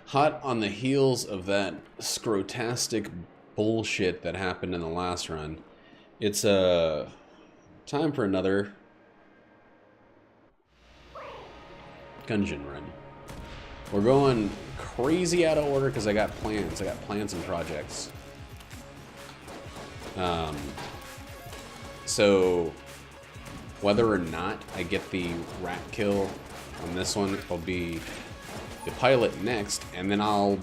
Hot on the heels of that scrotastic bullshit that happened in the last run, it's time for another Gungeon run. We're going crazy out of order because I got plans. I got plans and projects. So whether or not I get the rat kill on this one, it'll be the pilot next, and then I'll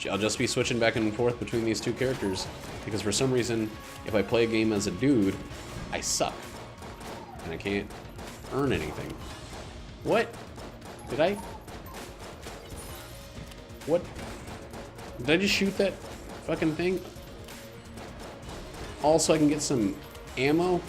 just be switching back and forth between these two characters because for some reason, if I play a game as a dude, I suck and I can't earn anything. What? Did I? What? Did I just shoot that fucking thing? Also, I can get some ammo?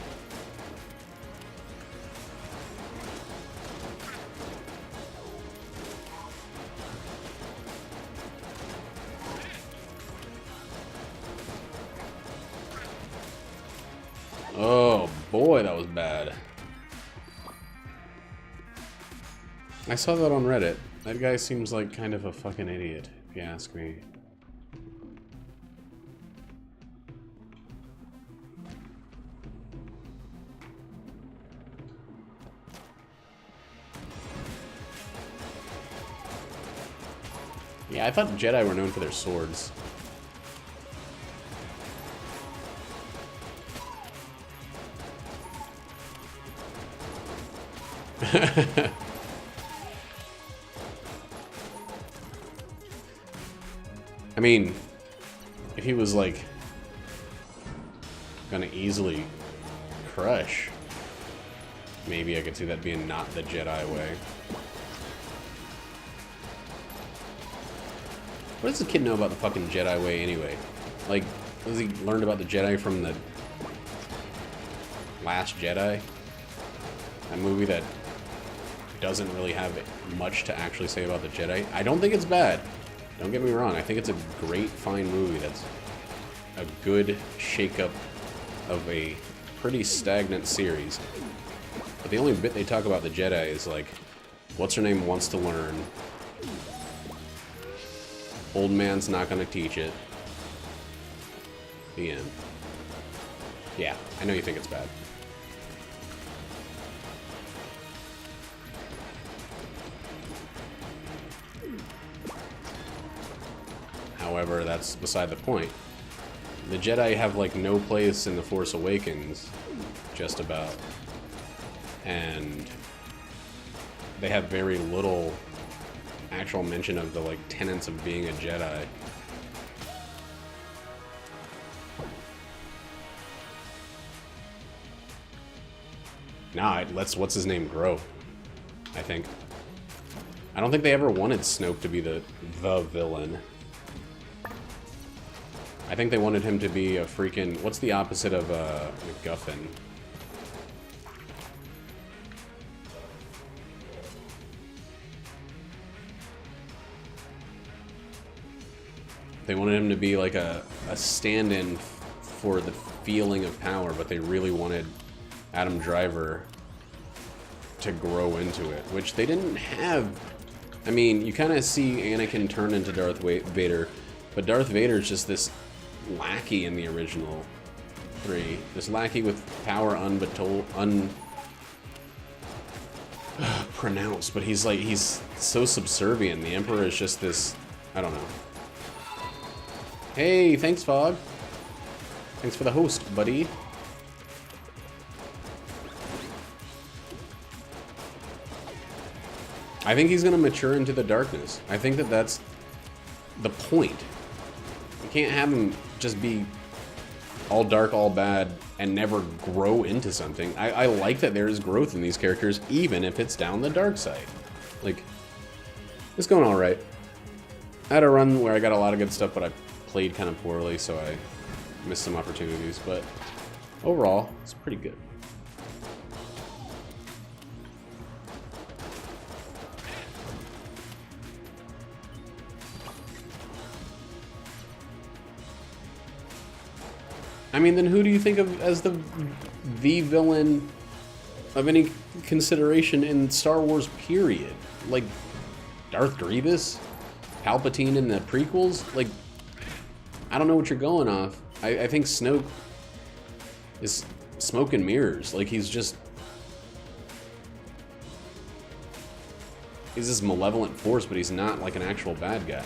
Oh boy, that was bad. I saw that on Reddit. That guy seems like kind of a fucking idiot, if you ask me. Yeah, I thought Jedi were known for their swords. I mean, if he was like gonna easily crush, maybe I could see that being not the Jedi way. What does the kid know about the fucking Jedi way anyway? Like, has he learned about the Jedi from the Last Jedi? That movie that doesn't really have much to actually say about the Jedi. I don't think it's bad. Don't get me wrong. I think it's a great, fine movie that's a good shake-up of a pretty stagnant series. But the only bit they talk about the Jedi is like, what's-her-name wants to learn. Old man's not gonna teach it. The end. Yeah, I know you think it's bad. However, that's beside the point. The Jedi have, like, no place in The Force Awakens, just about. And they have very little actual mention of the, like, tenets of being a Jedi. Nah, it lets what's-his-name grow, I think. I don't think they ever wanted Snoke to be the villain. I think they wanted him to be a freaking... What's the opposite of MacGuffin? They wanted him to be like a stand-in for the feeling of power, but they really wanted Adam Driver to grow into it, which they didn't have. I mean, you kind of see Anakin turn into Darth Vader, but Darth Vader is just this lackey in the original 3. This lackey with power unpronounced, but he's so subservient. The Emperor is just this, I don't know. Hey, thanks, Fog. Thanks for the host, buddy. I think he's gonna mature into the darkness. I think that that's the point. You can't have him just be all dark, all bad, and never grow into something. I like that there is growth in these characters, even if it's down the dark side. Like, it's going alright. I had a run where I got a lot of good stuff, but I played kind of poorly, so I missed some opportunities, but overall, it's pretty good. I mean, then who do you think of as the villain of any consideration in Star Wars, period? Like, Darth Grievous? Palpatine in the prequels? Like, I don't know what you're going off. I think Snoke is smoke and mirrors. Like, he's this malevolent force, but he's not like an actual bad guy.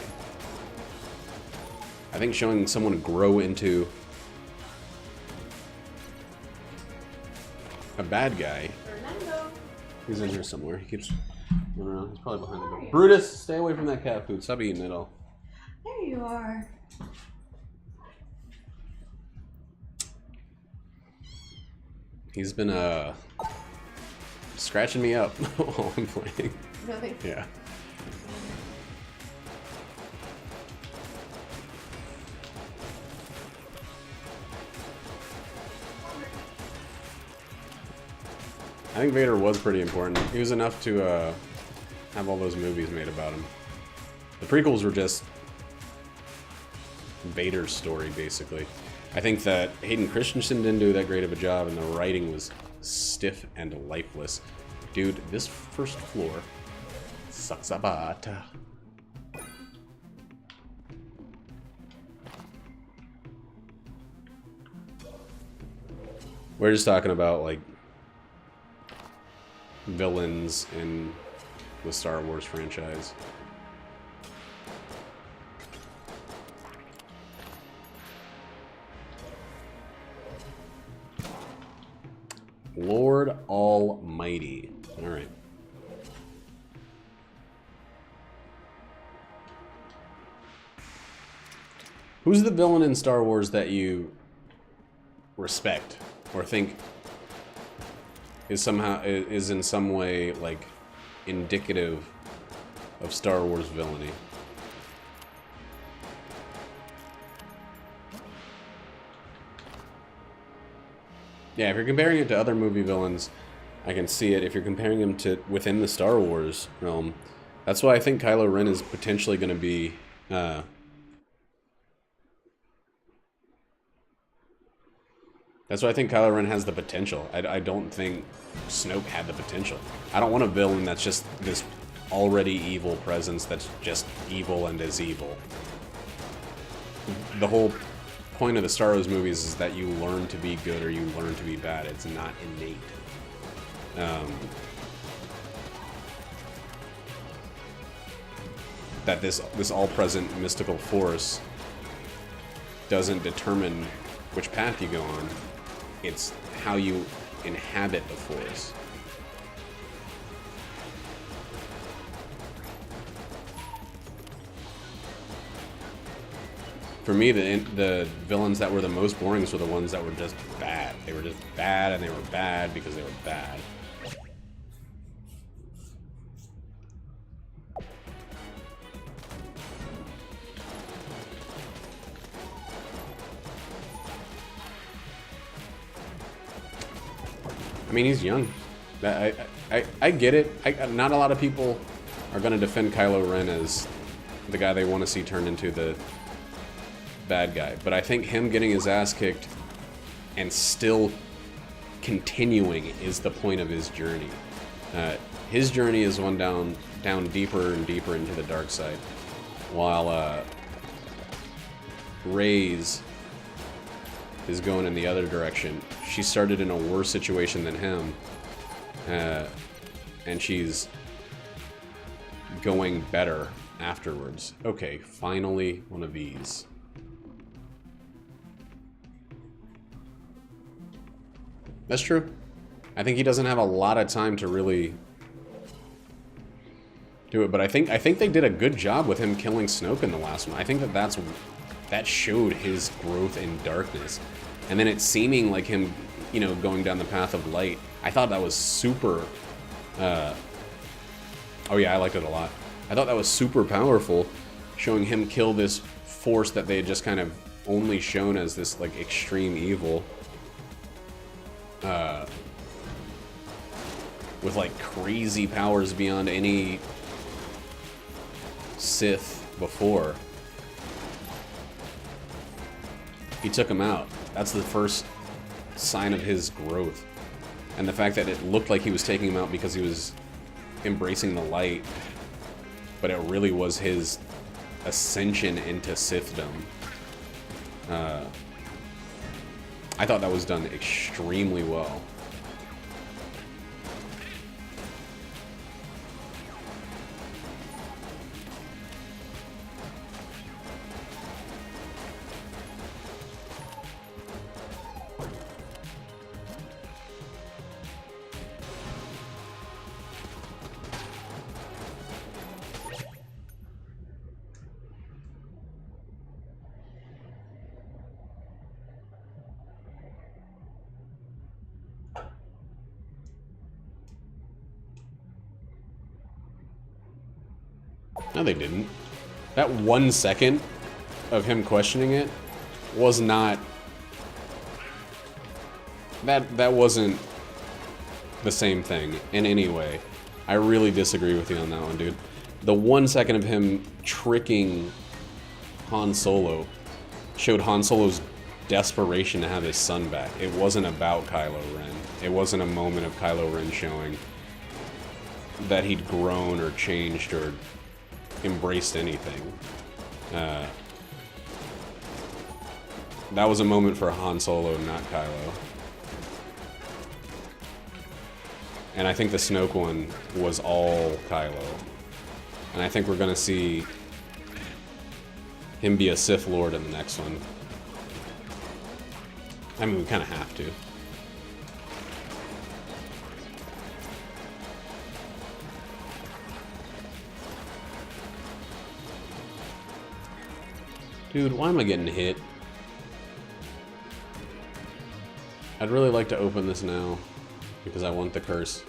I think showing someone grow into a bad guy. Fernando. He's in here somewhere. He keeps running around. He's probably behind the door. Brutus, stay away from that cat food. Stop eating it all. There you are. He's been scratching me up while I'm playing. Really? Yeah. I think Vader was pretty important. He was enough to have all those movies made about him. The prequels were just Vader's story, basically. I think that Hayden Christensen didn't do that great of a job, and the writing was stiff and lifeless. Dude, this first floor sucks a butt. We're just talking about, like, villains in the Star Wars franchise. Lord Almighty. All right. Who's the villain in Star Wars that you respect or think is in some way like indicative of Star Wars villainy? Yeah, if you're comparing it to other movie villains, I can see it. If you're comparing them to within the Star Wars realm, that's why I think Kylo Ren is potentially going to be that's why I think Kylo Ren has the potential. I don't think Snoke had the potential. I don't want a villain that's just this already evil presence that's just evil and is evil. The whole point of the Star Wars movies is that you learn to be good or you learn to be bad. It's not innate. That this all-present mystical force doesn't determine which path you go on. It's how you inhabit the force. For me, the villains that were the most boring were the ones that were just bad. They were just bad, and they were bad because they were bad. I mean, he's young. I get it. Not a lot of people are going to defend Kylo Ren as the guy they want to see turned into the bad guy, but I think him getting his ass kicked and still continuing is the point of his journey. His journey is one down deeper and deeper into the dark side, while Rey's is going in the other direction. She started in a worse situation than him, and she's going better afterwards. Okay, finally one of these. That's true. I think he doesn't have a lot of time to really do it, but I think they did a good job with him killing Snoke in the last one. I think that showed his growth in darkness, and then it seeming like him, you know, going down the path of light. I thought that was super. Oh yeah, I liked it a lot. I thought that was super powerful, showing him kill this force that they had just kind of only shown as this like extreme evil. With like crazy powers beyond any Sith before. He took him out. That's the first sign of his growth. And the fact that it looked like he was taking him out because he was embracing the light, but it really was his ascension into Sithdom. I thought that was done extremely well. No, they didn't. That 1 second of him questioning it was not... That wasn't the same thing in any way. I really disagree with you on that one, dude. The 1 second of him tricking Han Solo showed Han Solo's desperation to have his son back. It wasn't about Kylo Ren. It wasn't a moment of Kylo Ren showing that he'd grown or changed or embraced anything. That was a moment for Han Solo, not Kylo. And I think the Snoke one was all Kylo. And I think we're gonna see him be a Sith Lord in the next one. I mean, we kind of have to. Dude, why am I getting hit? I'd really like to open this now, because I want the curse.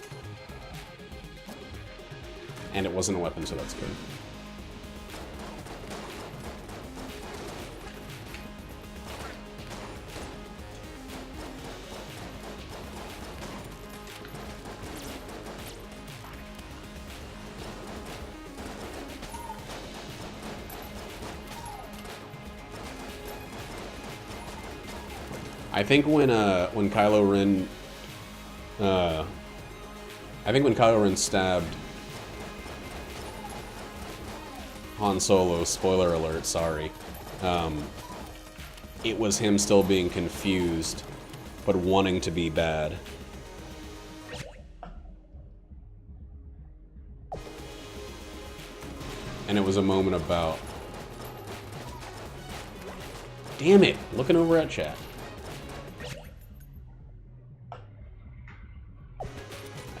And it wasn't a weapon, so that's good. I think when Kylo Ren, when Kylo Ren stabbed Han Solo, spoiler alert, sorry, it was him still being confused, but wanting to be bad. And it was a moment about... Damn it! Looking over at chat.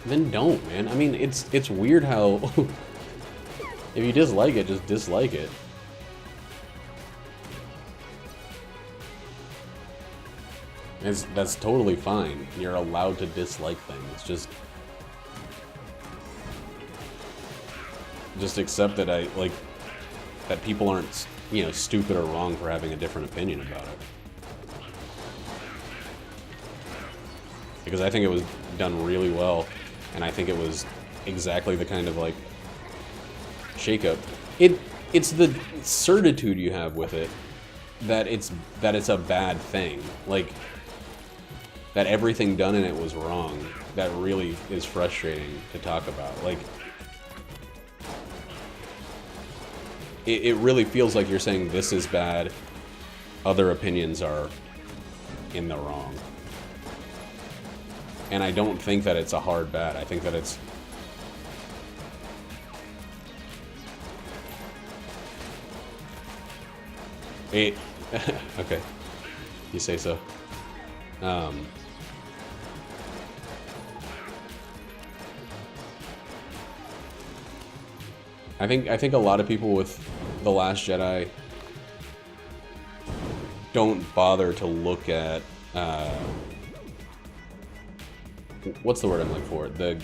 Then don't, man. I mean, it's weird how if you dislike it, just dislike it. That's totally fine. You're allowed to dislike things. Just accept that that people aren't, you know, stupid or wrong for having a different opinion about it. Because I think it was done really well. And I think it was exactly the kind of, like, shakeup. It's the certitude you have with it that it's a bad thing. Like, that everything done in it was wrong. That really is frustrating to talk about. Like, it really feels like you're saying this is bad, other opinions are in the wrong. And I don't think that it's a hard bad. I think that it's... Okay. You say so. I think a lot of people with The Last Jedi don't bother to look at... what's the word I'm looking for? The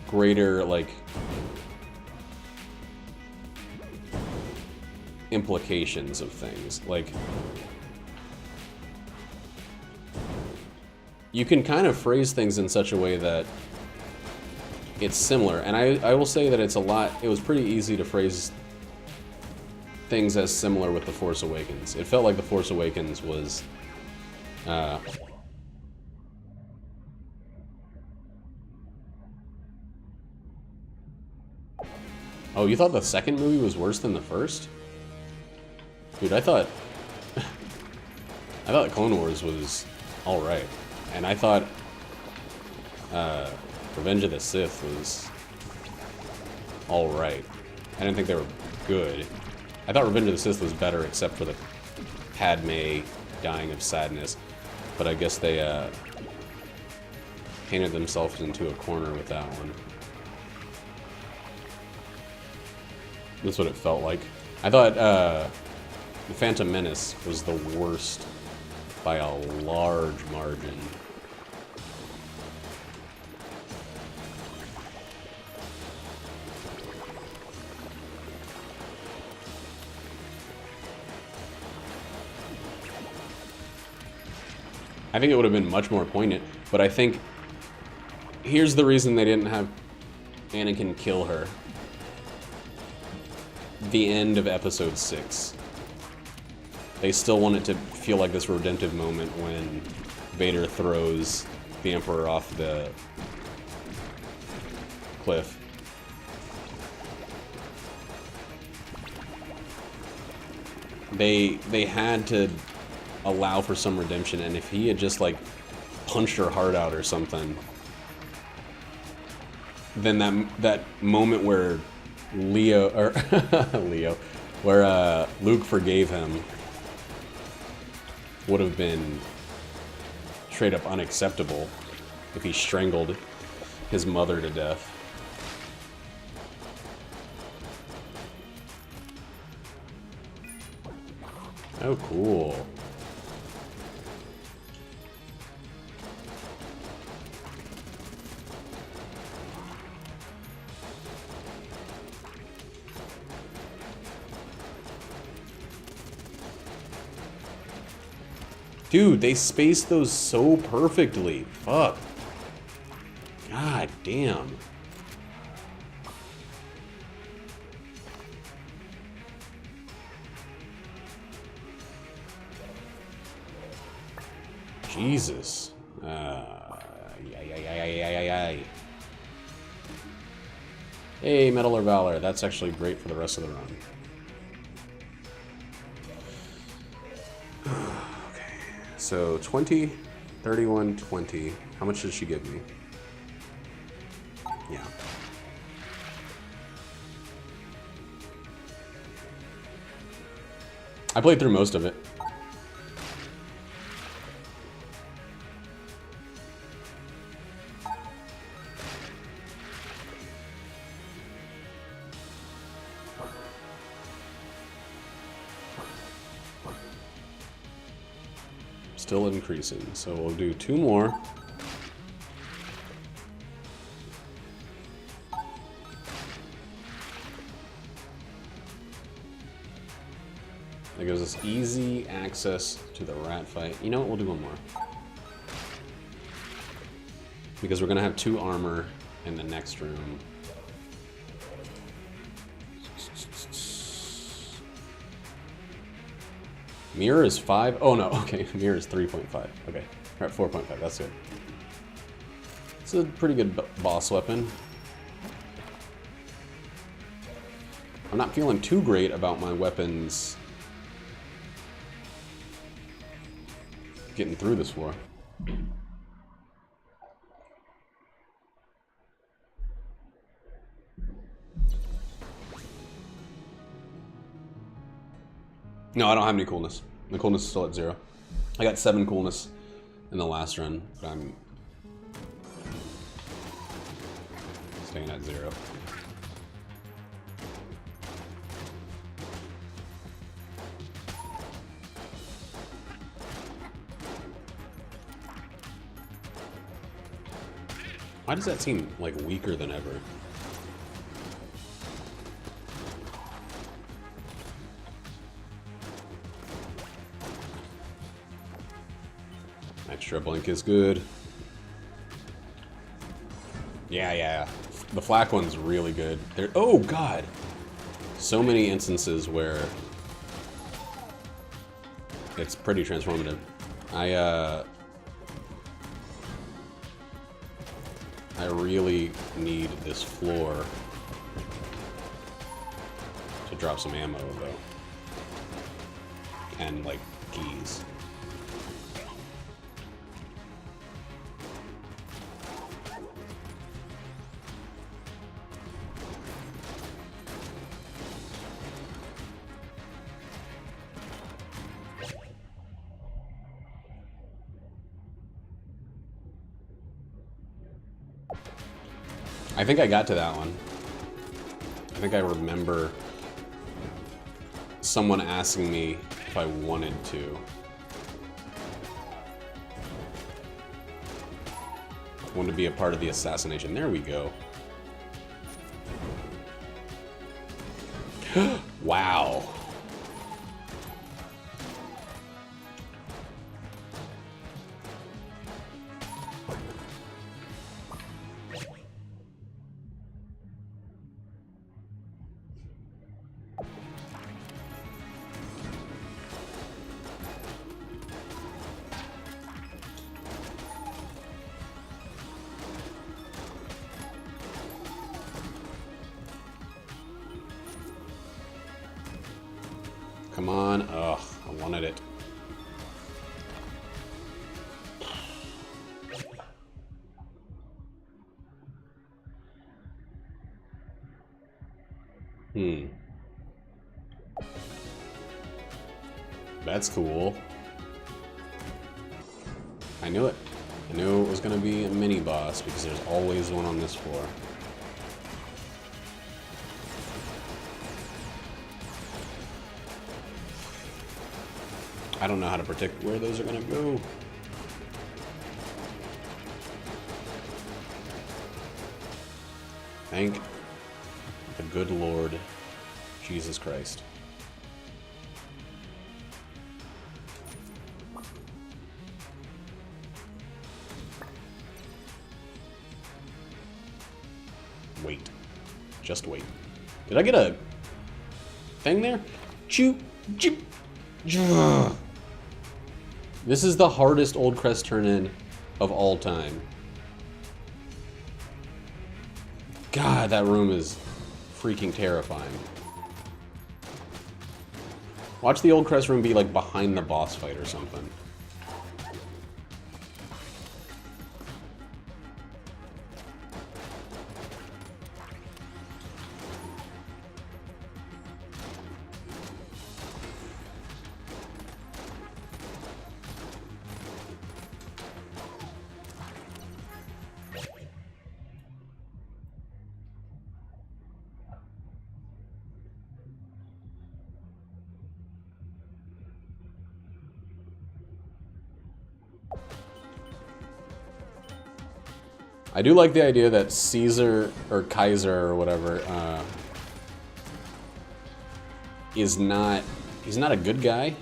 greater, like, implications of things. Like, you can kind of phrase things in such a way that it's similar. And I will say that it was pretty easy to phrase things as similar with The Force Awakens. It felt like The Force Awakens was... Oh, you thought the second movie was worse than the first? Dude, I thought Clone Wars was alright. And I thought Revenge of the Sith was alright. I didn't think they were good. I thought Revenge of the Sith was better except for the Padme dying of sadness. But I guess they painted themselves into a corner with that one. That's what it felt like. I thought The Phantom Menace was the worst by a large margin. I think it would have been much more poignant, but I think here's the reason they didn't have Anakin kill her. The end of Episode 6. They still want it to feel like this redemptive moment when Vader throws the Emperor off the cliff. They had to allow for some redemption, and if he had just like punched her heart out or something, then that moment where where Luke forgave him would have been straight up unacceptable if he strangled his mother to death. Oh, cool. Dude, they spaced those so perfectly. Fuck. God damn. Jesus. Hey, Metal or Valor. That's actually great for the rest of the run. So 20, 31, 20. How much did she give me? Yeah. I played through most of it. Still increasing, so we'll do 2 more. That gives us easy access to the rat fight. You know what, we'll do 1 more. Because we're gonna have 2 armor in the next room. Mirror is 5? Oh no, okay, mirror is 3.5. Okay, we're at 4.5, that's good. It's a pretty good boss weapon. I'm not feeling too great about my weapons getting through this floor. No, I don't have any coolness. My coolness is still at 0. I got 7 coolness in the last run, but I'm staying at 0. Why does that seem like weaker than ever? Extra blink is good. Yeah. The flak one's really good. Oh god! So many instances where it's pretty transformative. I really need this floor to drop some ammo, though. and, like, keys. I think I got to that one. I think I remember someone asking me if I wanted to. Want to be a part of the assassination. There we go. Wow. Come on. Ugh, I wanted it. That's cool. I knew it. I knew it was going to be a mini boss because there's always one on this floor. I don't know how to predict where those are going to go. Thank the good Lord Jesus Christ. Wait. Just wait. Did I get a thing there? Choo, choo, choo. This is the hardest Old Crest turn-in of all time. God, that room is freaking terrifying. Watch the Old Crest room be like behind the boss fight or something. I do like the idea that Caesar, or Kaiser, or whatever, is not... He's not a good guy,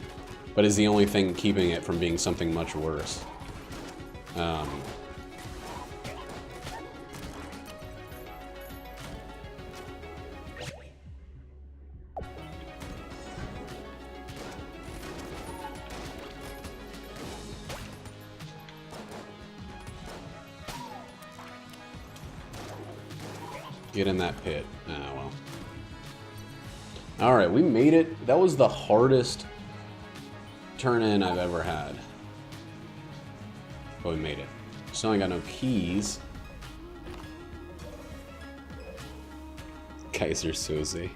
but is the only thing keeping it from being something much worse. Get in that pit. Ah, well. Alright, we made it. That was the hardest turn-in I've ever had. But we made it. Still ain't got no keys. Kaiser Soze.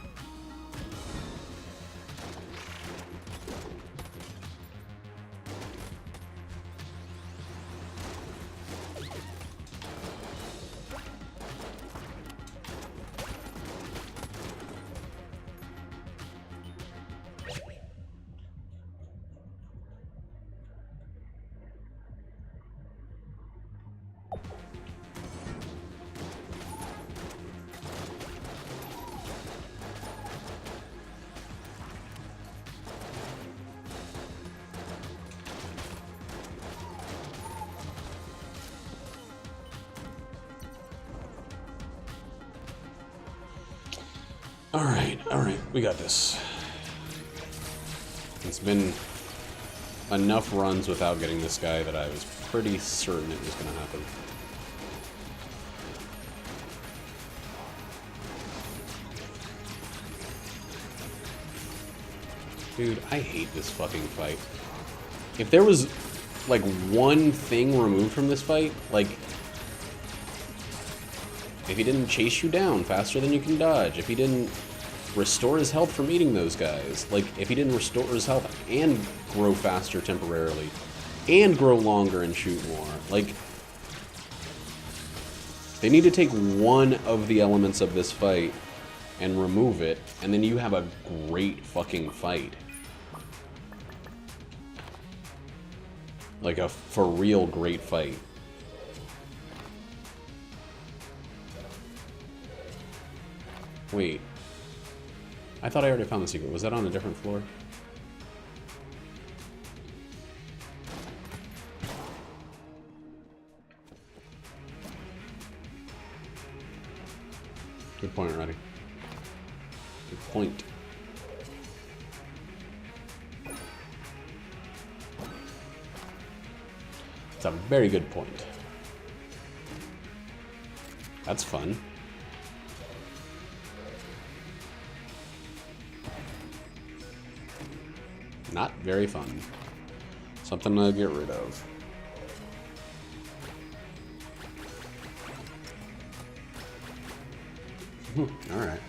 Alright, we got this. It's been enough runs without getting this guy that I was pretty certain it was going to happen. Dude, I hate this fucking fight. If there was, like, one thing removed from this fight, like, if he didn't chase you down faster than you can dodge, if he didn't restore his health from eating those guys, like, if he didn't restore his health and grow faster temporarily, and grow longer and shoot more, like, they need to take one of the elements of this fight and remove it, and then you have a great fucking fight. Like a for real great fight. Wait. I thought I already found the secret. Was that on a different floor? Good point, Roddy. Good point. It's a very good point. That's fun. Not very fun. Something to get rid of. Alright.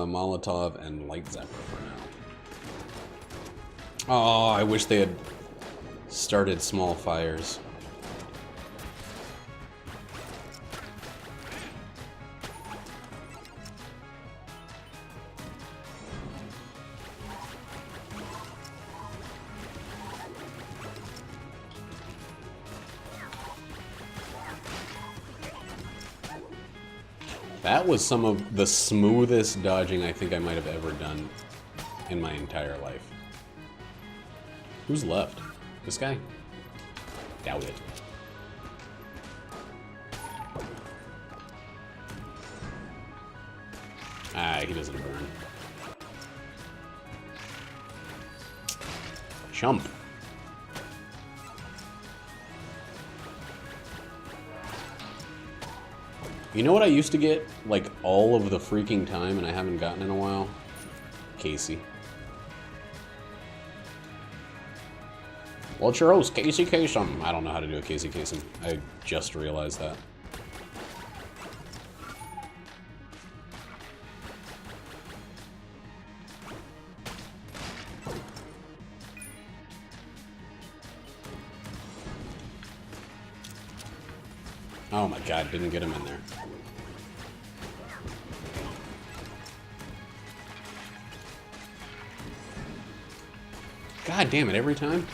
Molotov and Light Zapper for now. Oh, I wish they had started small fires. That was some of the smoothest dodging I think I might have ever done in my entire life. Who's left? This guy? Doubt it. Ah, he doesn't burn. Chump. You know what I used to get, like, all of the freaking time and I haven't gotten in a while? Casey. What's your host, Casey Kasem? I don't know how to do a Casey Kasem. I just realized that. Oh my god, didn't get him in there. God damn it, every time?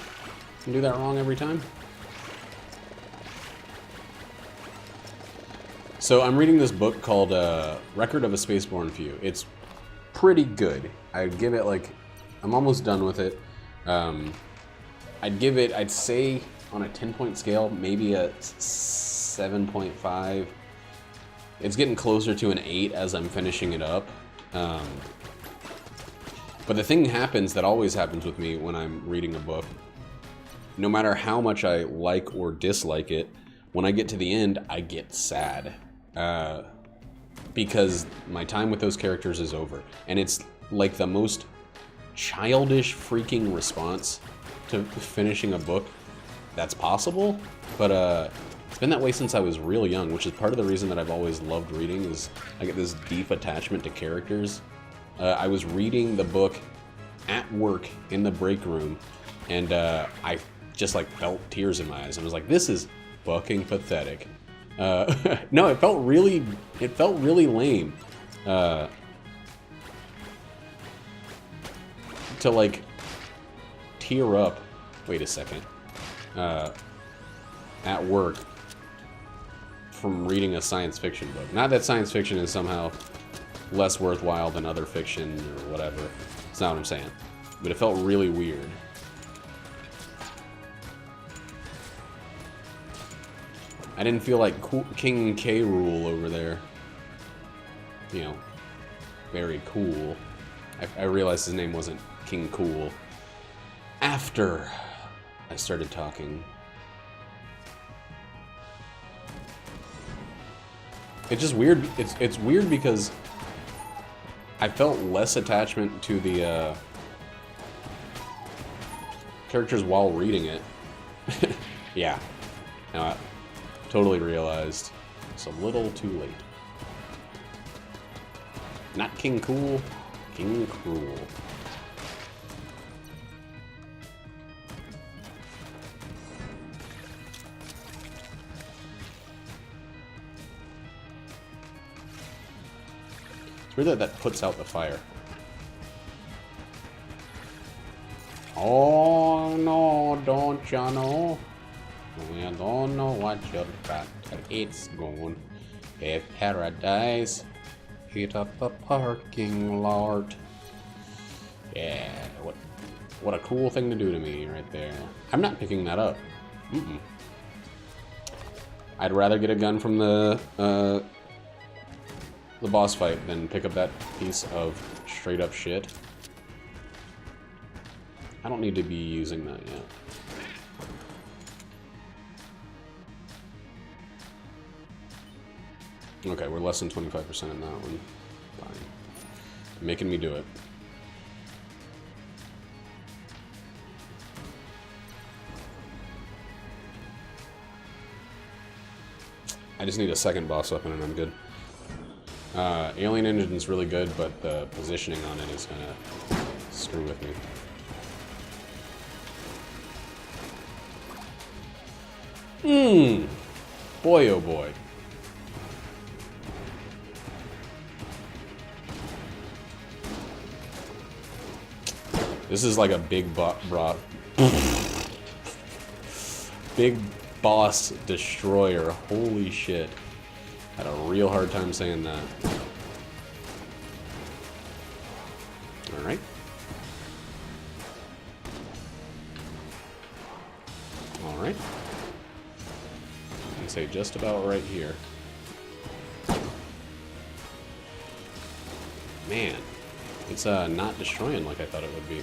Can do that wrong every time? So I'm reading this book called Record of a Spaceborne Few. It's pretty good. I'd give it like, I'm almost done with it. I'd give it, I'd say on a 10-point scale, maybe a 7.5. It's getting closer to an 8 as I'm finishing it up. But the thing happens that always happens with me when I'm reading a book. No matter how much I like or dislike it, when I get to the end, I get sad. Because my time with those characters is over. And it's like the most childish freaking response to finishing a book that's possible. But it's been that way since I was real young, which is part of the reason that I've always loved reading, is I get this deep attachment to characters. I was reading the book at work in the break room, and I just like felt tears in my eyes. And I was like, this is fucking pathetic. No, it felt really lame. To like tear up. Wait a second. At work from reading a science fiction book. Not that science fiction is somehow less worthwhile than other fiction or whatever. That's not what I'm saying. But it felt really weird. I didn't feel like King K. Rool over there. You know, very cool. I realized his name wasn't King Cool. after I started talking. It's just weird. It's weird because I felt less attachment to the characters while reading it. Yeah. Now I totally realized it's a little too late. Not King Cool, King Cruel. It's weird that puts out the fire. Oh no, don't ya know? We don't know what you're after. It's going a paradise. Hit up a parking lot. Yeah, what a cool thing to do to me right there. I'm not picking that up. I'd rather get a gun from the boss fight than pick up that piece of straight up shit. I don't need to be using that yet. Okay, we're less than 25% in that one. Fine. You're making me do it. I just need a second boss weapon and I'm good. Alien Engine's really good, but the positioning on it is gonna screw with me. Boy oh boy. This is like a big big boss destroyer. Holy shit. Had a real hard time saying that. Alright. Alright. I can say just about right here. Man. It's not destroying like I thought it would be.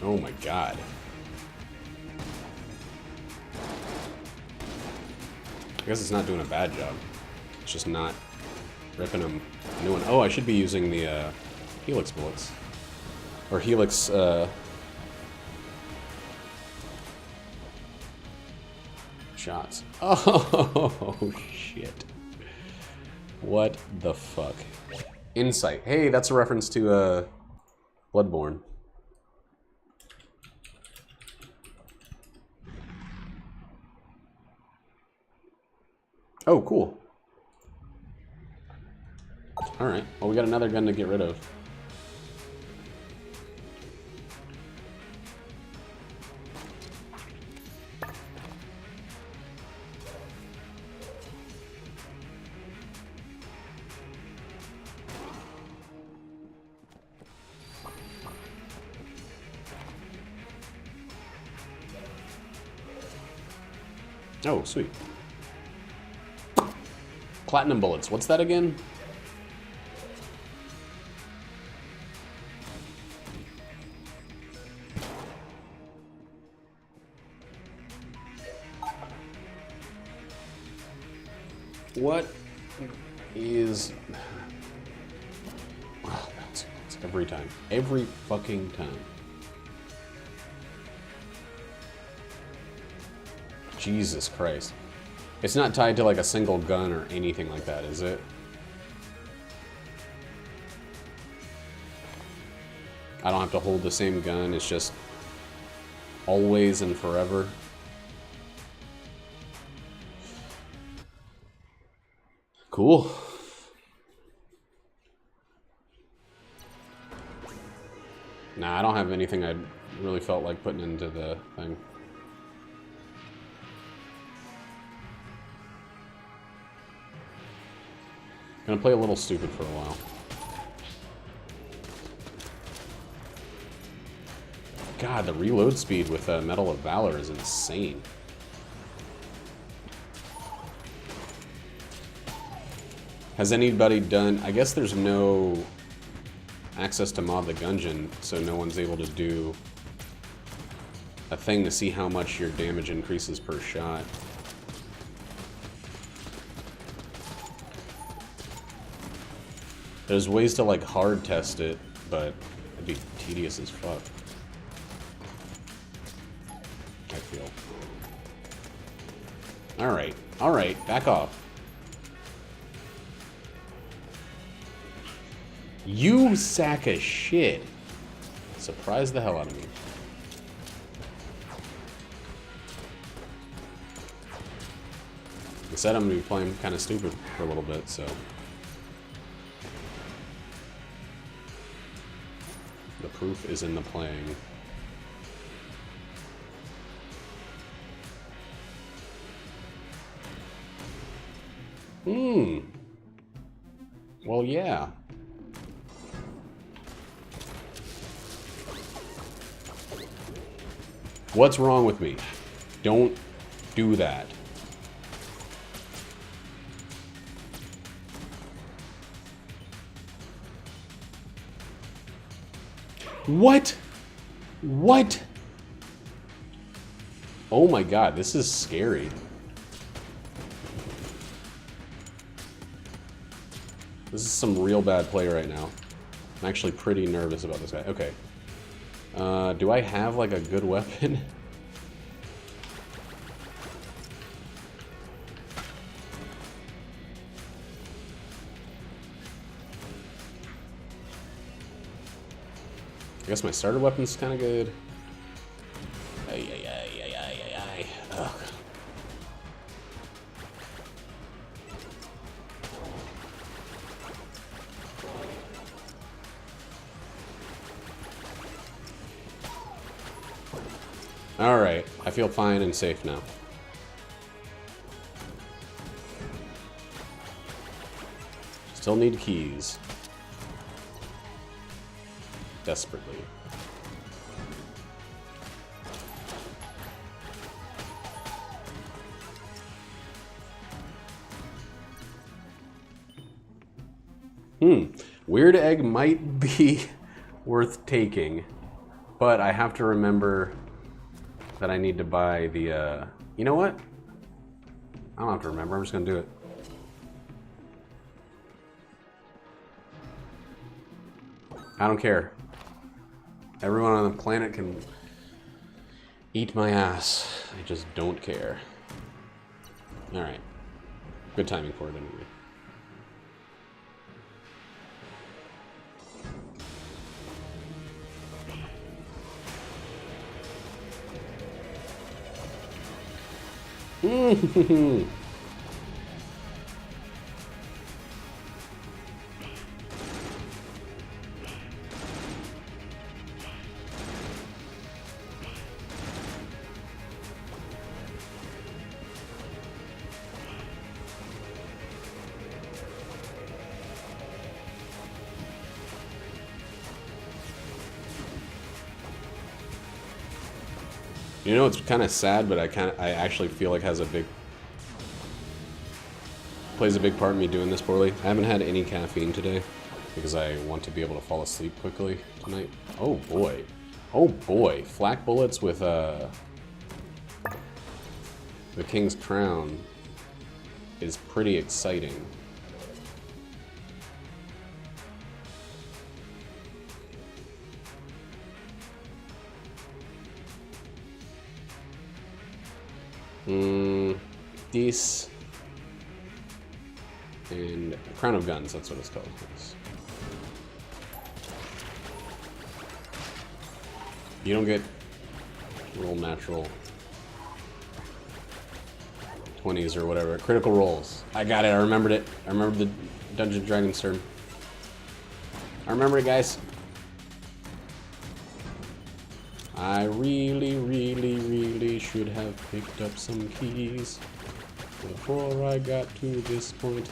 Oh my god. I guess it's not doing a bad job. It's just not ripping them a new one. Oh, I should be using the Helix bullets. Or Helix, shots. Oh, shit. What the fuck? Insight. Hey, that's a reference to, Bloodborne. Oh, cool. Alright, well we got another gun to get rid of. Oh, sweet. Platinum bullets. What's that again? What is... Oh, it's every time. Every fucking time. Jesus Christ. It's not tied to like a single gun or anything like that, is it? I don't have to hold the same gun, it's just always and forever. Cool. Nah, I don't have anything I really felt like putting into the thing. Gonna play a little stupid for a while. God, the reload speed with Medal of Valor is insane. Has anybody done... I guess there's no access to mod the Gungeon, so no one's able to do a thing to see how much your damage increases per shot. There's ways to, like, hard test it, but it'd be tedious as fuck. I feel. Alright, back off. You sack of shit. Surprised the hell out of me. I said I'm gonna be playing kind of stupid for a little bit, so. The proof is in the playing. Well, yeah. What's wrong with me? Don't do that. What? What? Oh my god, this is scary. This is some real bad play right now. I'm actually pretty nervous about this guy. Okay. Do I have, like, a good weapon? I guess my starter weapon's kind of good. Ugh. Alright, I feel fine and safe now. Still need keys. Desperately. Weird egg might be worth taking, but I have to remember that I need to buy the, you know what? I don't have to remember, I'm just gonna do it. I don't care. Everyone on the planet can eat my ass. I just don't care. Alright. Good timing for it anyway. You know, it's kind of sad, but I actually feel like plays a big part in me doing this poorly. I haven't had any caffeine today because I want to be able to fall asleep quickly tonight. Oh boy. Oh boy. Flak bullets with the King's Crown is pretty exciting. This and Crown of Guns, that's what it's called. You don't get roll natural 20s or whatever. Critical rolls. I got it, I remembered it. I remembered the Dungeons & Dragons term. I remember it, guys. I really should have picked up some keys before I got to this point.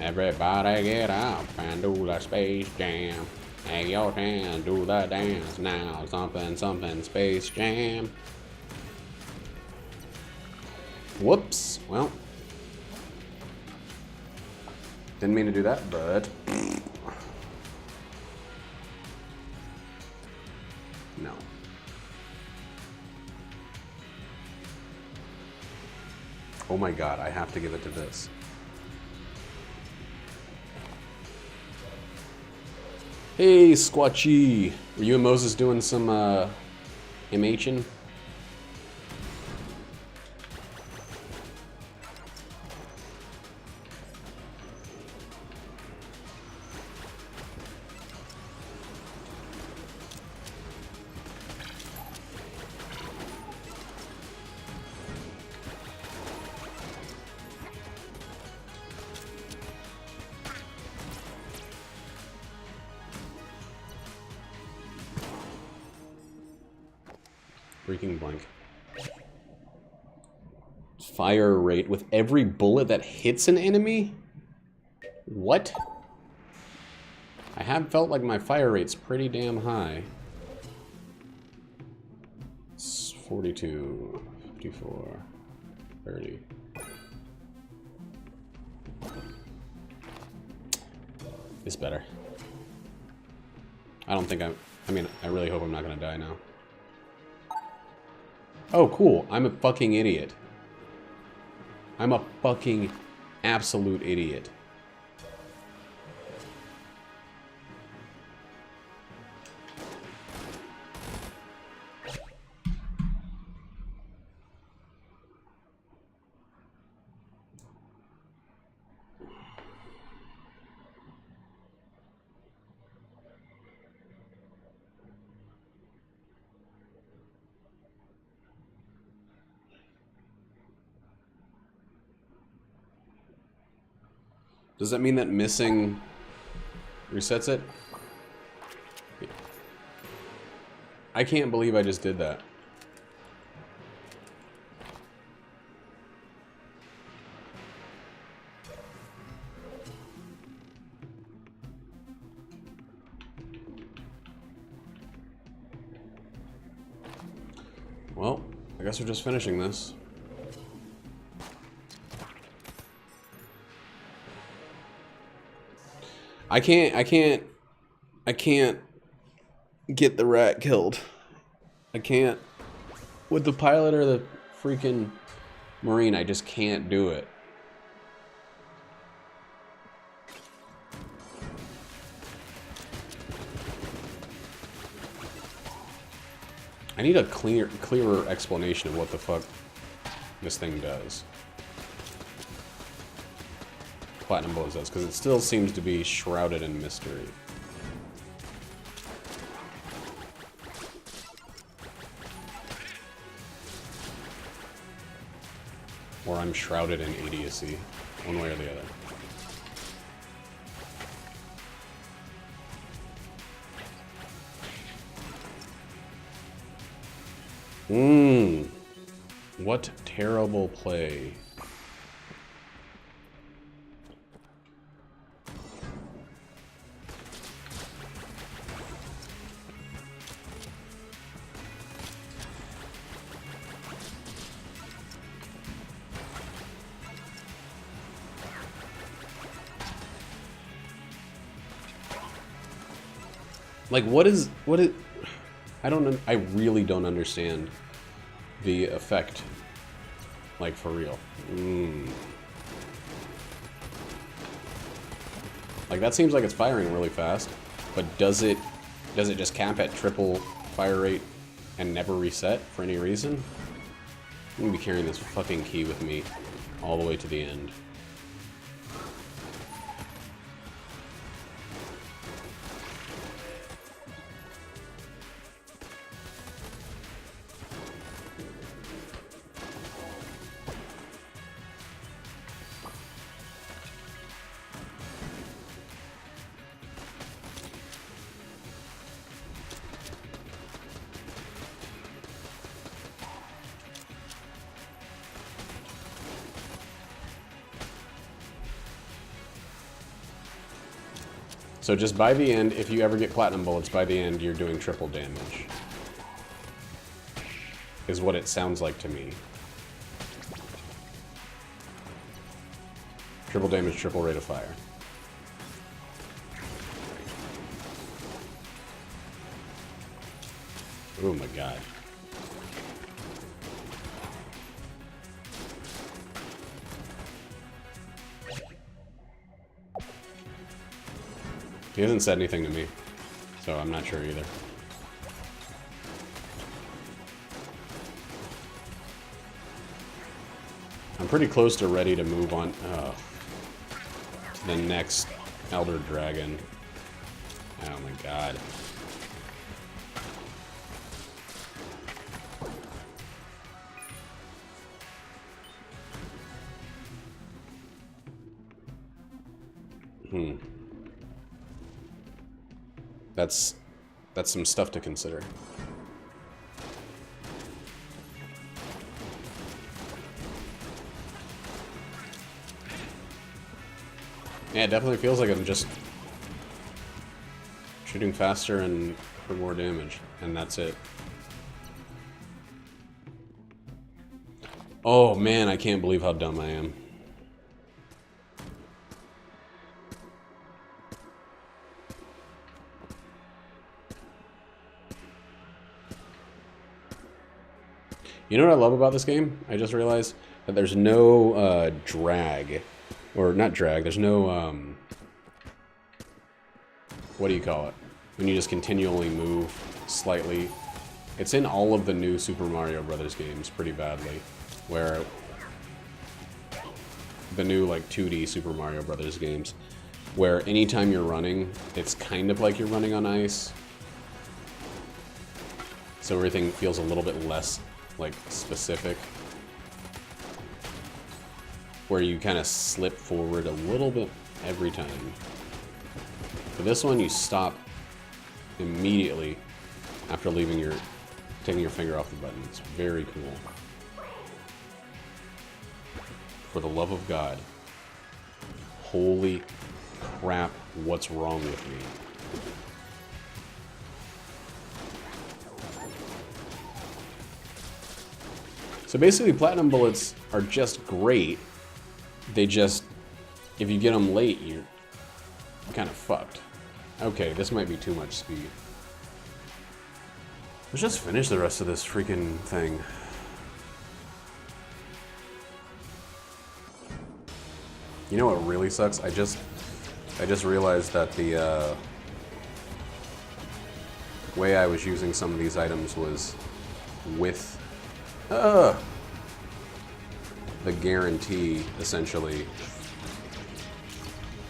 Everybody get up and do the Space Jam. Hey, your hand, do the dance now. Something, something, Space Jam. Whoops. Well. Didn't mean to do that, but... No. Oh my god, I have to give it to this. Hey, Squatchy! Were you and Moses doing some, MHing? Freaking blank. Fire rate with every bullet that hits an enemy? What? I have felt like my fire rate's pretty damn high. It's 42, 54, 30. It's better. I don't think I mean, I really hope I'm not gonna die now. Oh, cool. I'm a fucking idiot. I'm a fucking absolute idiot. Does that mean that missing resets it? I can't believe I just did that. Well, I guess we're just finishing this. I can't get the rat killed. I can't. With the pilot or the freaking Marine, I just can't do it. I need a clearer explanation of what the fuck this thing does. Platinum Bullets does, because it still seems to be shrouded in mystery. Or I'm shrouded in idiocy, one way or the other. What terrible play. Like, what is, I really don't understand the effect, like, for real. Like, that seems like it's firing really fast, but does it just cap at triple fire rate and never reset for any reason? I'm gonna be carrying this fucking key with me all the way to the end. So just by the end, if you ever get platinum bullets, by the end you're doing triple damage. Is what it sounds like to me. Triple damage, triple rate of fire. Oh my god. He hasn't said anything to me, so I'm not sure either. I'm pretty close to ready to move on to the next Elder Dragon. Oh my god. That's some stuff to consider. Yeah, it definitely feels like I'm just shooting faster and for more damage, and that's it. Oh man, I can't believe how dumb I am. You know what I love about this game? I just realized that there's no drag. Or not drag, there's no, what do you call it? When you just continually move slightly. It's in all of the new Super Mario Brothers games pretty badly. Where the new, like, 2D Super Mario Brothers games. Where anytime you're running, it's kind of like you're running on ice. So everything feels a little bit less, like, specific. Where you kind of slip forward a little bit every time. For this one, you stop immediately after taking your finger off the button. It's very cool. For the love of God. Holy crap, what's wrong with me? So basically, platinum bullets are just great. They just, if you get them late, you're kind of fucked. Okay, this might be too much speed. Let's just finish the rest of this freaking thing. You know what really sucks? I just realized that the way I was using some of these items was with the guarantee, essentially,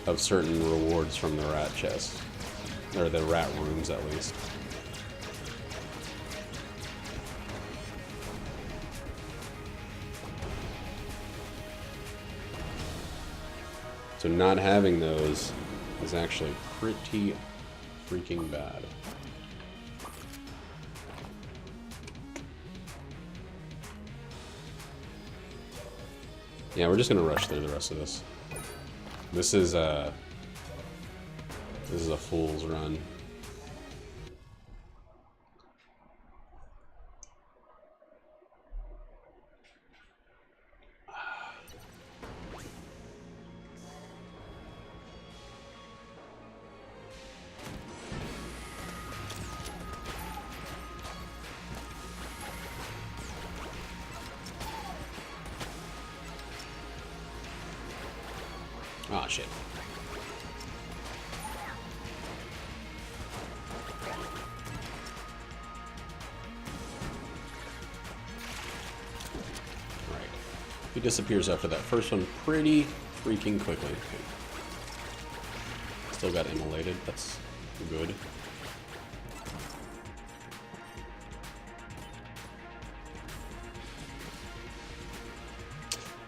of certain rewards from the rat chest. Or the rat rooms, at least. So not having those is actually pretty freaking bad. Yeah, we're just gonna rush through the rest of this. This is a fool's run. Oh shit. Alright. He disappears after that first one pretty freaking quickly. Okay. Still got immolated. That's good.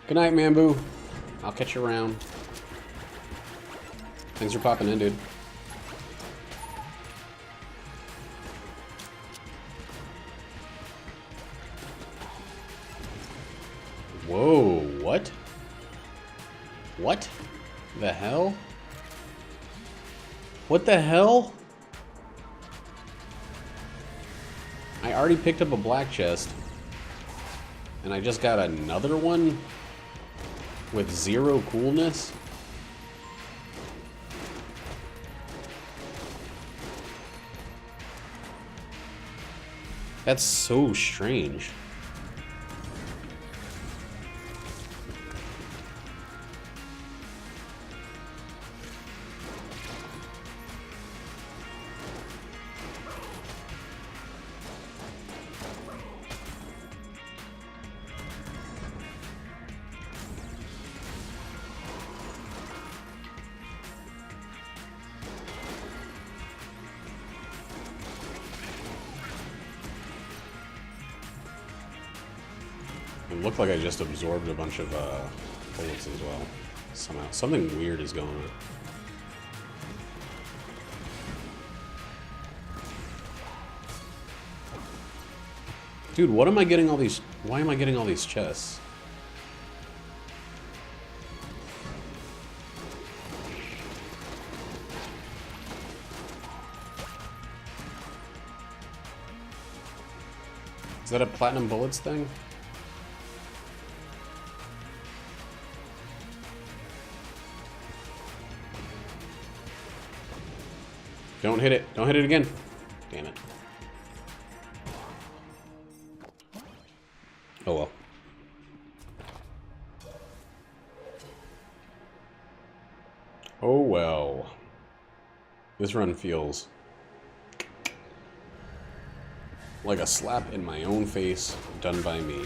Good night, Mambu. I'll catch you around. Things are popping in, dude. Whoa, what? What the hell? What the hell? I already picked up a black chest. And I just got another one with 0 coolness? That's so strange. It looked like I just absorbed a bunch of bullets as well. Somehow. Something weird is going on. Dude, what am I getting all these... Why am I getting all these chests? Is that a platinum bullets thing? Don't hit it. Don't hit it again. Damn it. Oh well. Oh well. This run feels like a slap in my own face done by me.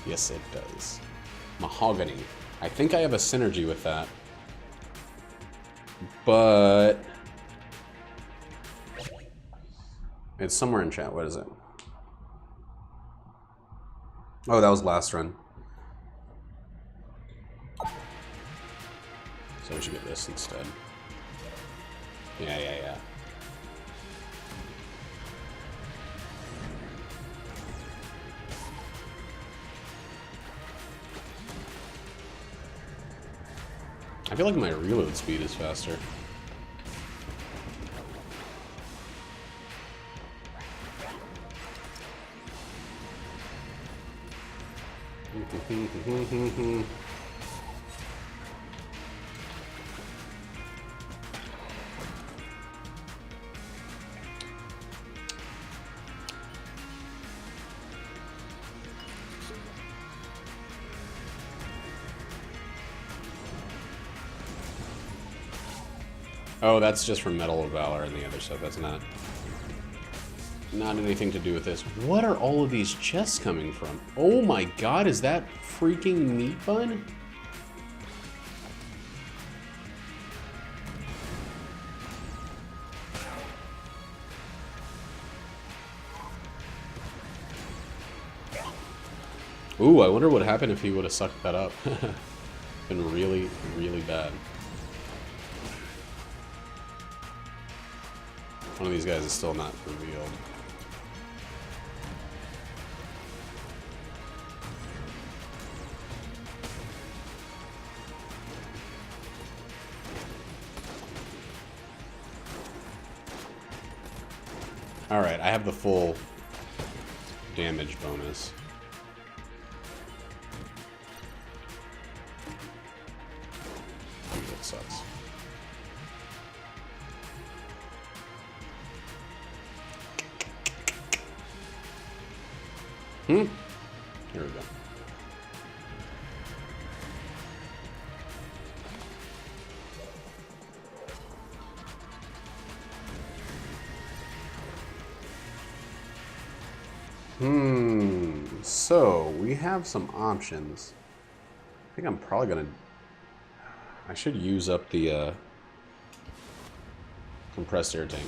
Yes, it does. Mahogany. I think I have a synergy with that. But it's somewhere in chat. What is it? Oh, that was last run. So we should get this instead. Yeah. I feel like my reload speed is faster. Oh, that's just from Medal of Valor and the other stuff. That's not anything to do with this. What are all of these chests coming from? Oh my god, is that freaking meat bun? Ooh, I wonder what happened if he would have sucked that up. Been really, really bad. One of these guys is still not revealed. Alright, I have the full damage bonus. Ooh, that sucks. Here we go. So we have some options. I think I'm probably gonna... I should use up the compressed air tank.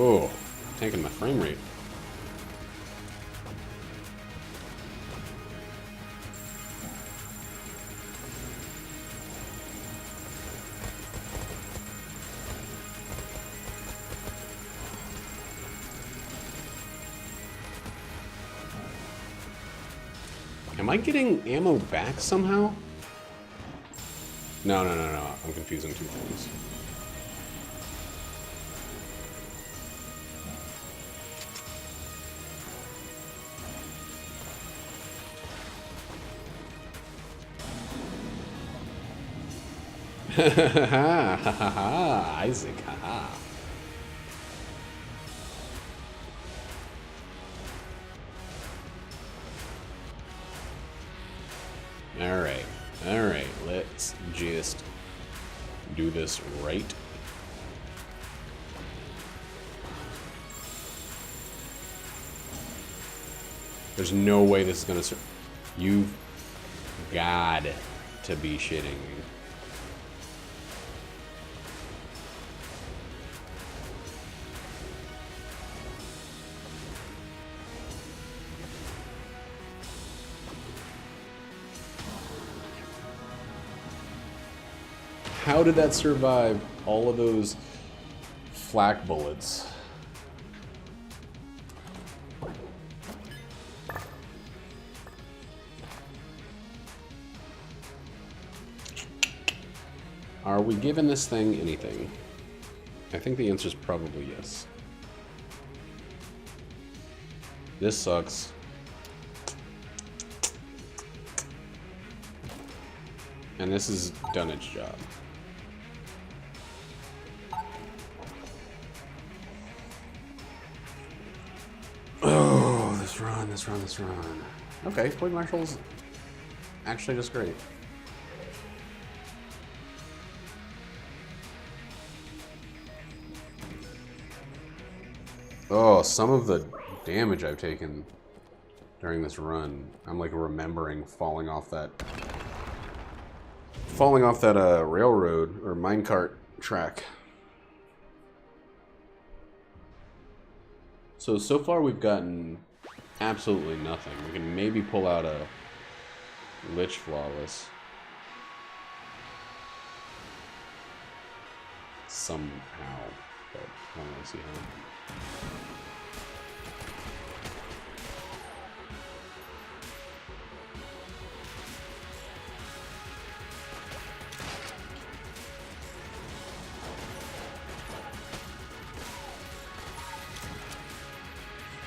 Oh, taking my frame rate. Am I getting ammo back somehow? No. I'm confusing two things. Isaac, haha. Alright, let's just do this right. There's no way this is gonna You've got to be shitting me. How did that survive all of those flak bullets? Are we giving this thing anything? I think the answer is probably yes. This sucks. And this has done its job. Oh, this run. Okay, Point Marshall's actually just great. Oh, some of the damage I've taken during this run, I'm like remembering falling off that railroad or minecart track. So far we've gotten absolutely nothing. We can maybe pull out a Lich Flawless somehow, but I don't really see how.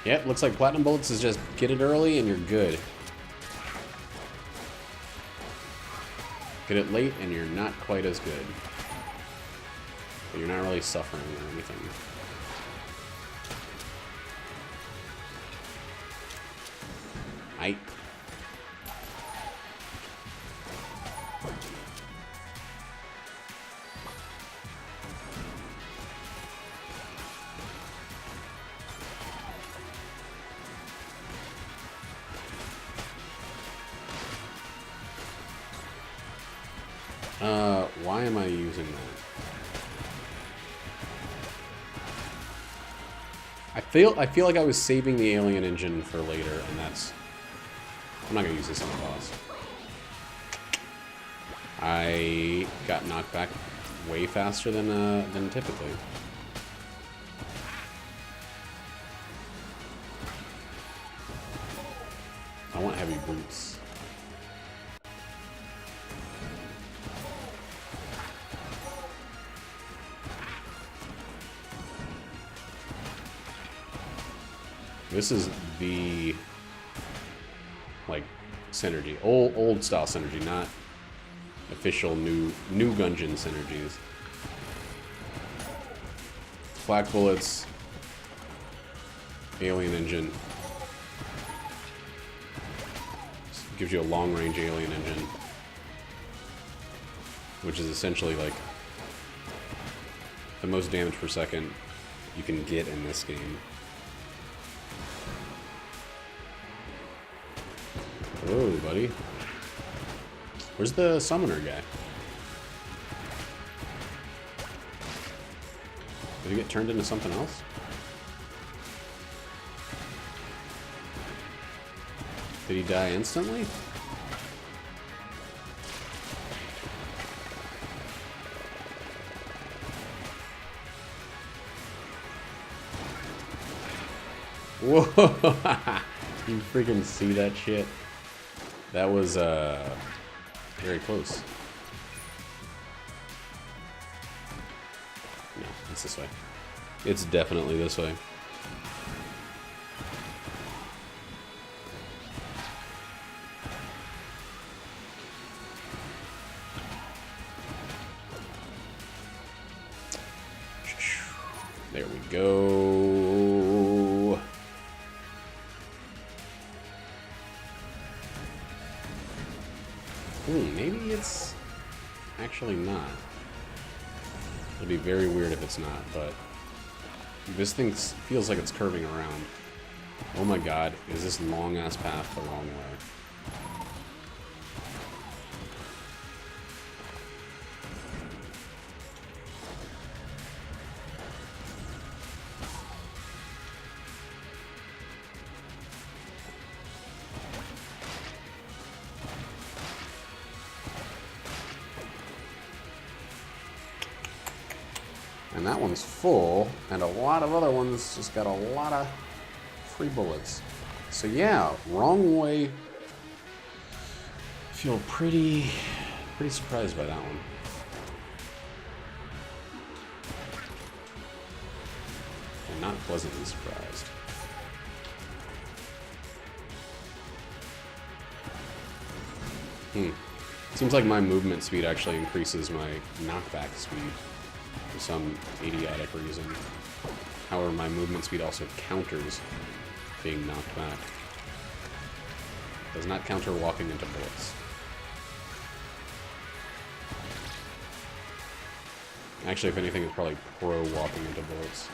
Yep, looks like Platinum Bullets is just get it early and you're good. Get it late and you're not quite as good. But you're not really suffering or anything. Why am I using that? I feel like I was saving the alien engine for later, and that's... I'm not gonna use this on the boss. I got knocked back way faster than typically. I want heavy boots. This is the, like, synergy. Old style synergy, not official new Gungeon synergies. Flak bullets, alien engine. Gives you a long range alien engine, which is essentially like the most damage per second you can get in this game. Whoa, buddy. Where's the summoner guy? Did he get turned into something else? Did he die instantly? Whoa! You freaking see that shit? That was very close. No, it's this way. It's definitely this way. There we go. Maybe it's actually not. It'd be very weird if it's not, but this thing feels like it's curving around. Oh my god, is this long-ass path the wrong way? And that one's full, and a lot of other ones just got a lot of free bullets. So yeah, wrong way. I feel pretty surprised by that one. And not pleasantly surprised. Seems like my movement speed actually increases my knockback speed for some idiotic reason. However, my movement speed also counters being knocked back. Does not counter walking into bullets. Actually, if anything, it's probably pro walking into bullets.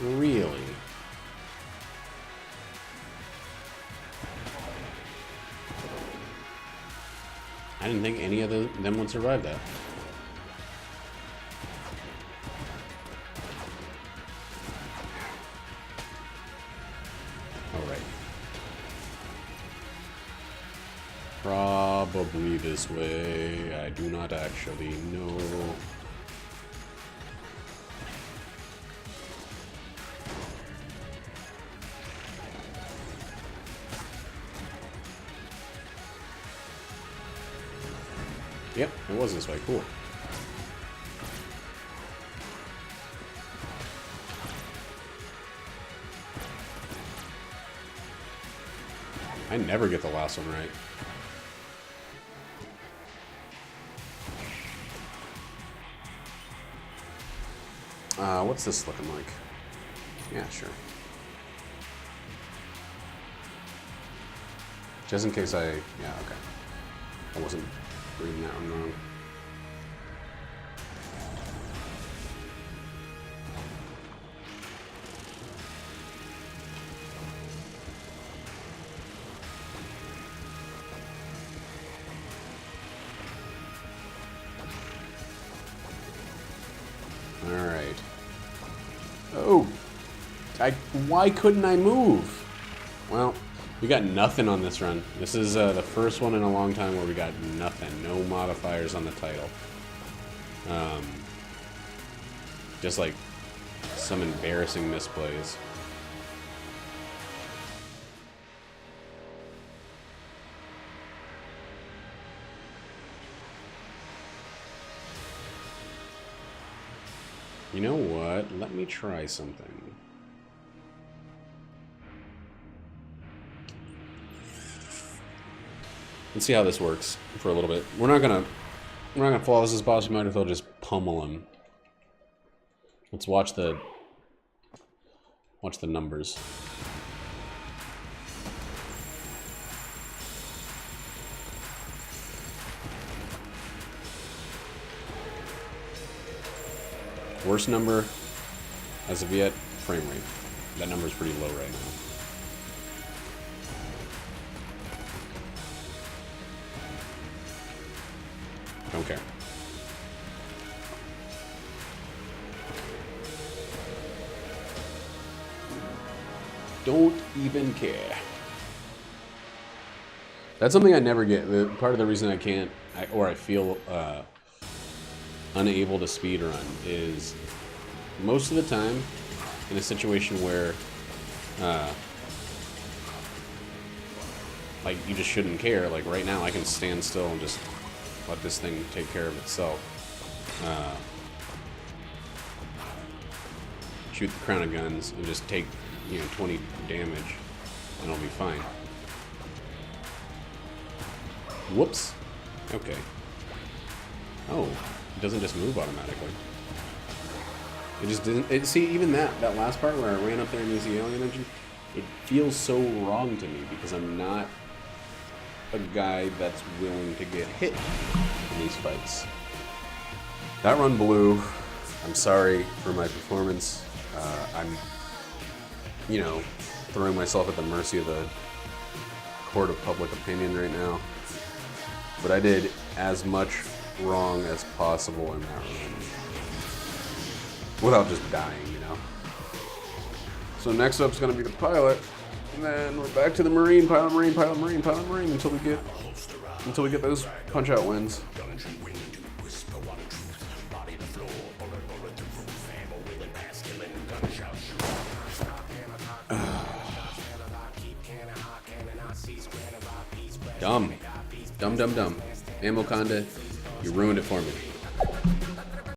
Really? I didn't think any of them would survive that. Alright. Probably this way. I do not actually know. Yep, it was this way. Cool. I never get the last one right. What's this looking like? Yeah, sure. Just in case I... Yeah, okay. I wasn't reading that one wrong. Alright. Oh! Why couldn't I move? Well, we got nothing on this run. This is the first one in a long time where we got nothing. No modifiers on the title. Just like some embarrassing misplays. You know what? Let me try something. Let's see how this works for a little bit. We're not gonna flawless this boss. We might as well just pummel him. Let's watch the numbers. Worst number as of yet, frame rate. That number's pretty low right now. Don't care. Don't even care. That's something I never get. Part of the reason I can't, or I feel unable to speedrun is most of the time in a situation where like you just shouldn't care. Like right now I can stand still and just let this thing take care of itself. Shoot the crown of guns and just take, 20 damage and I'll be fine. Whoops. Okay. Oh, it doesn't just move automatically. It just didn't. See, even that last part where I ran up there and used the alien engine, it feels so wrong to me because I'm not a guy that's willing to get hit in these fights. That run blew. I'm sorry for my performance. I'm, throwing myself at the mercy of the court of public opinion right now. But I did as much wrong as possible in that run. Without just dying, So next up's gonna be the pilot. And then we're back to the Marine, pilot, Marine, pilot, Marine, pilot, Marine until we get those punch-out wins. Dumb. Ammo Conda, you ruined it for me.